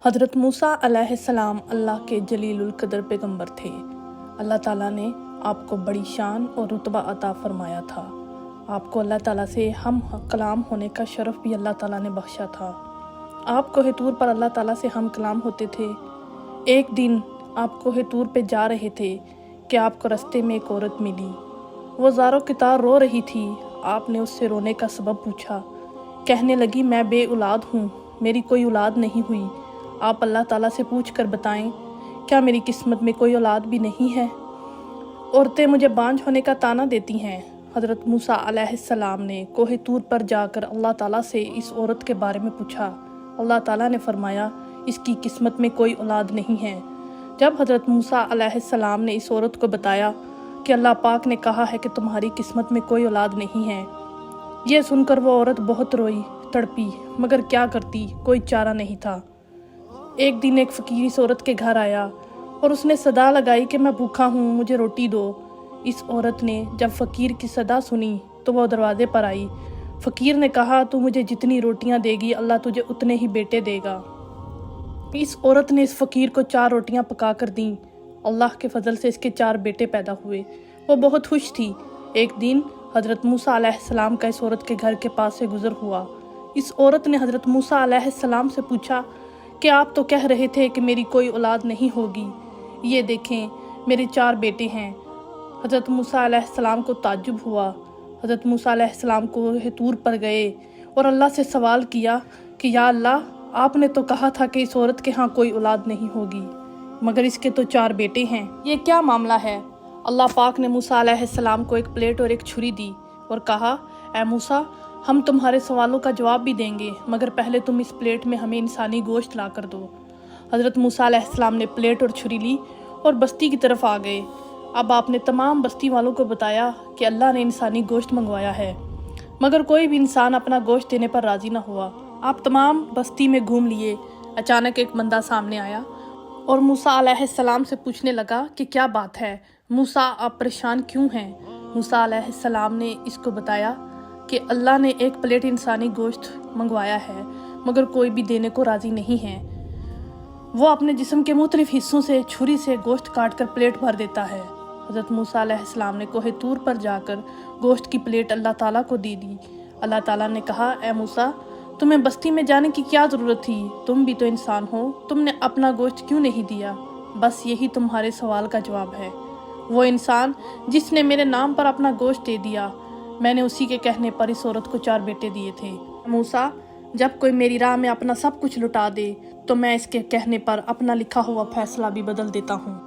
حضرت موسیٰ علیہ السلام اللہ کے جلیل القدر پیغمبر تھے۔ اللہ تعالیٰ نے آپ کو بڑی شان اور رتبہ عطا فرمایا تھا۔ آپ کو اللہ تعالیٰ سے ہم کلام ہونے کا شرف بھی اللہ تعالیٰ نے بخشا تھا۔ آپ کوہ طور پر اللہ تعالیٰ سے ہم کلام ہوتے تھے۔ ایک دن آپ کوہ طور پہ جا رہے تھے کہ آپ کو رستے میں ایک عورت ملی۔ وہ زاروں کی طرح رو رہی تھی۔ آپ نے اس سے رونے کا سبب پوچھا۔ کہنے لگی، میں بے اولاد ہوں، میری کوئی اولاد نہیں ہوئی۔ آپ اللہ تعالیٰ سے پوچھ کر بتائیں، کیا میری قسمت میں کوئی اولاد بھی نہیں ہے؟ عورتیں مجھے بانجھ ہونے کا طعنہ دیتی ہیں۔ حضرت موسیٰ علیہ السلام نے کوہ طور پر جا کر اللہ تعالیٰ سے اس عورت کے بارے میں پوچھا۔ اللہ تعالیٰ نے فرمایا، اس کی قسمت میں کوئی اولاد نہیں ہے۔ جب حضرت موسیٰ علیہ السلام نے اس عورت کو بتایا کہ اللہ پاک نے کہا ہے کہ تمہاری قسمت میں کوئی اولاد نہیں ہے، یہ سن کر وہ عورت بہت روئی، تڑپی، مگر کیا کرتی، کوئی چارہ نہیں تھا۔ ایک دن ایک فقیر اس عورت کے گھر آیا اور اس نے صدا لگائی کہ میں بھوکا ہوں، مجھے روٹی دو۔ اس عورت نے جب فقیر کی صدا سنی تو وہ دروازے پر آئی۔ فقیر نے کہا، تو مجھے جتنی روٹیاں دے گی اللہ تجھے اتنے ہی بیٹے دے گا۔ اس عورت نے اس فقیر کو 4 روٹیاں پکا کر دیں۔ اللہ کے فضل سے اس کے 4 بیٹے پیدا ہوئے۔ وہ بہت خوش تھی۔ ایک دن حضرت موسیٰ علیہ السلام کا اس عورت کے گھر کے پاس سے گزر ہوا۔ اس عورت نے حضرت موسیٰ علیہ السلام سے پوچھا کہ آپ تو کہہ رہے تھے کہ میری کوئی اولاد نہیں ہوگی، یہ دیکھیں میرے 4 بیٹے ہیں۔ حضرت موسیٰ علیہ السلام کو تعجب ہوا۔ حضرت موسیٰ علیہ السلام کوہ طور پر گئے اور اللہ سے سوال کیا کہ یا اللہ، آپ نے تو کہا تھا کہ اس عورت کے ہاں کوئی اولاد نہیں ہوگی، مگر اس کے تو 4 بیٹے ہیں، یہ کیا معاملہ ہے؟ اللہ پاک نے موسیٰ علیہ السلام کو ایک پلیٹ اور ایک چھری دی اور کہا، اے موسیٰ، ہم تمہارے سوالوں کا جواب بھی دیں گے، مگر پہلے تم اس پلیٹ میں ہمیں انسانی گوشت لا کر دو۔ حضرت موسیٰ علیہ السلام نے پلیٹ اور چھری لی اور بستی کی طرف آ گئے۔ اب آپ نے تمام بستی والوں کو بتایا کہ اللہ نے انسانی گوشت منگوایا ہے، مگر کوئی بھی انسان اپنا گوشت دینے پر راضی نہ ہوا۔ آپ تمام بستی میں گھوم لیے۔ اچانک ایک بندہ سامنے آیا اور موسیٰ علیہ السلام سے پوچھنے لگا کہ کیا بات ہے، موسیٰ آپ پریشان کیوں ہیں؟ موسیٰ علیہ السلام نے اس کو بتایا کہ اللہ نے ایک پلیٹ انسانی گوشت منگوایا ہے، مگر کوئی بھی دینے کو راضی نہیں ہے۔ وہ اپنے جسم کے مختلف حصوں سے چھری سے گوشت کاٹ کر پلیٹ بھر دیتا ہے۔ حضرت موسیٰ علیہ السلام نے کوہ طور پر جا کر گوشت کی پلیٹ اللہ تعالیٰ کو دے دی۔ اللہ تعالیٰ نے کہا، اے موسیٰ، تمہیں بستی میں جانے کی کیا ضرورت تھی؟ تم بھی تو انسان ہو، تم نے اپنا گوشت کیوں نہیں دیا؟ بس یہی تمہارے سوال کا جواب ہے۔ وہ انسان جس نے میرے نام پر اپنا گوشت دے دیا، میں نے اسی کے کہنے پر اس عورت کو 4 بیٹے دیے تھے۔ موسیٰ، جب کوئی میری راہ میں اپنا سب کچھ لٹا دے تو میں اس کے کہنے پر اپنا لکھا ہوا فیصلہ بھی بدل دیتا ہوں۔